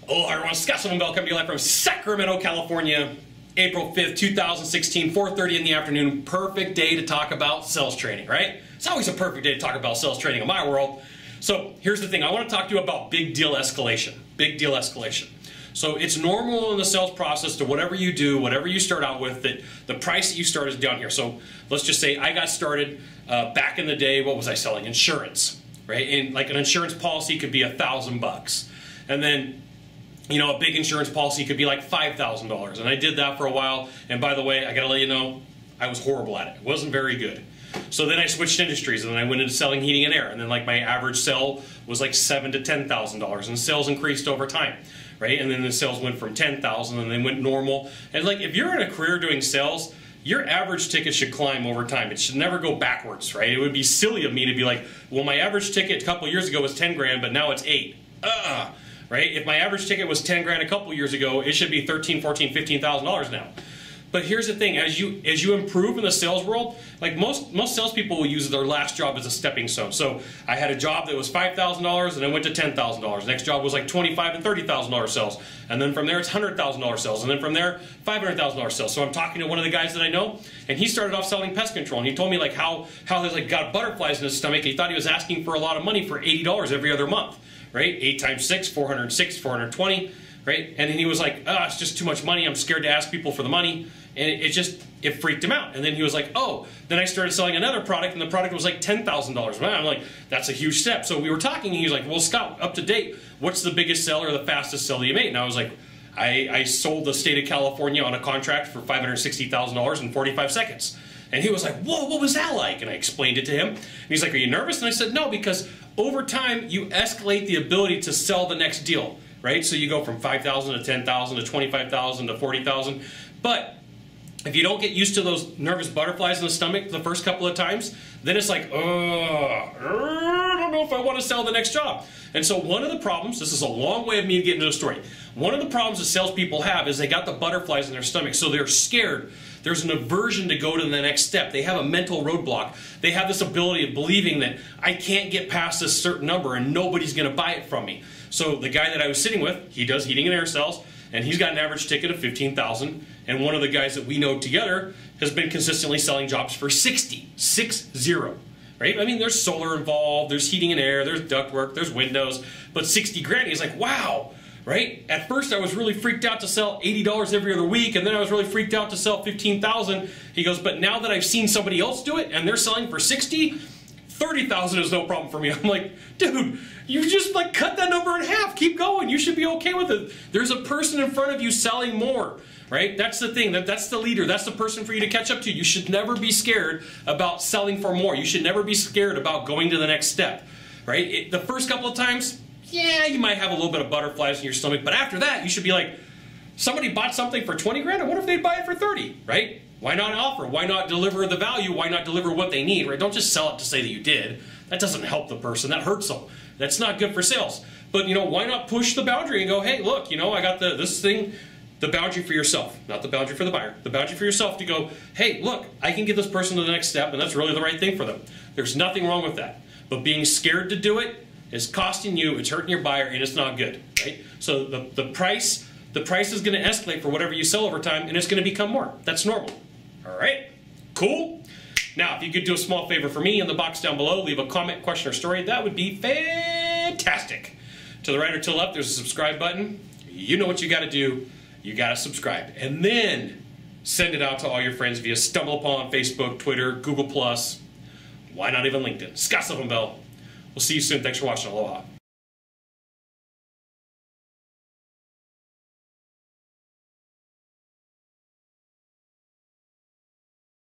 Aloha everyone, Scott Sylvan Bell coming to you live from Sacramento, California, April 5th, 2016, 4:30 in the afternoon. Perfect day to talk about sales training, right? It's always a perfect day to talk about sales training in my world. So here's the thing, I want to talk to you about big deal escalation. Big deal escalation. So it's normal in the sales process to whatever you do, whatever you start out with, that the price that you start is down here. So let's just say I got started back in the day, what was I selling? Insurance, right? And like an insurance policy could be $1,000. And then a big insurance policy could be like $5,000. And I did that for a while. And by the way, I got to let you know, I was horrible at it. It wasn't very good. So then I switched industries and then I went into selling heating and air. And then like my average sell was like $7,000 to $10,000. And sales increased over time, right? And then the sales went from 10,000 and they went normal. And like if you're in a career doing sales, your average ticket should climb over time. It should never go backwards, right? It would be silly of me to be like, well, my average ticket a couple years ago was 10 grand, but now it's 8. Right? If my average ticket was 10 grand a couple years ago, it should be $13,000, $14,000, $15,000 now. But here's the thing, as you improve in the sales world, like most salespeople will use their last job as a stepping stone. So I had a job that was $5,000 and I went to $10,000. Next job was like $25,000 and $30,000 sales. And then from there it's $100,000 sales. And then from there, $500,000 sales. So I'm talking to one of the guys that I know, and he started off selling pest control. And he told me like how he's like got butterflies in his stomach. He thought he was asking for a lot of money for $80 every other month. Right? 8 times 6, 406, 420, right? And then he was like, it's just too much money. I'm scared to ask people for the money. And it freaked him out. And then he was like, then I started selling another product and the product was like $10,000. I'm like, that's a huge step. So we were talking and he was like, well, Scott, up to date, what's the biggest seller or the fastest sell that you made? And I was like, I sold the state of California on a contract for $560,000 in 45 seconds. And he was like, whoa, what was that like? And I explained it to him. And he's like, are you nervous? And I said, no, because over time, you escalate the ability to sell the next deal, right? So you go from 5,000 to 10,000 to 25,000 to 40,000. But if you don't get used to those nervous butterflies in the stomach the first couple of times, then it's like, I don't know if I want to sell the next job. And so one of the problems, this is a long way of me getting to the story. One of the problems that salespeople have is they got the butterflies in their stomach, so they're scared. There's an aversion to go to the next step. They have a mental roadblock. They have this ability of believing that I can't get past this certain number and nobody's going to buy it from me. So the guy that I was sitting with, he does heating and air sales, and he's got an average ticket of $15,000. And one of the guys that we know together has been consistently selling jobs for 60, 60, right? I mean, there's solar involved, there's heating and air, there's ductwork, there's windows, but 60 grand, he's like, wow. Right? At first I was really freaked out to sell $80 every other week, and then I was really freaked out to sell $15,000. He goes, but now that I've seen somebody else do it and they're selling for 60, 30,000 is no problem for me. I'm like, dude, you just like cut that number in half. Keep going. You should be okay with it. There's a person in front of you selling more. Right? That's the thing. That's the leader. That's the person for you to catch up to. You should never be scared about selling for more. You should never be scared about going to the next step. Right? The first couple of times, yeah, you might have a little bit of butterflies in your stomach, but after that, you should be like, somebody bought something for 20 grand, and what if they'd buy it for 30, right? Why not offer? Why not deliver the value? Why not deliver what they need, right? Don't just sell it to say that you did. That doesn't help the person. That hurts them. That's not good for sales. But, why not push the boundary and go, hey, look, I got this thing, the boundary for yourself, not the boundary for the buyer, the boundary for yourself to go, hey, look, I can get this person to the next step, and that's really the right thing for them. There's nothing wrong with that. But being scared to do it is costing you, it's hurting your buyer, and it's not good, right? So the price is going to escalate for whatever you sell over time, and it's going to become more. That's normal. All right? Cool? Now, if you could do a small favor for me in the box down below, leave a comment, question, or story, that would be fantastic. To the right or to the left, there's a subscribe button. You know what you got to do. You got to subscribe. And then send it out to all your friends via StumbleUpon, Facebook, Twitter, Google+. Why not even LinkedIn? Scott Sylvan Bell. We'll see you soon. Thanks for watching. Aloha.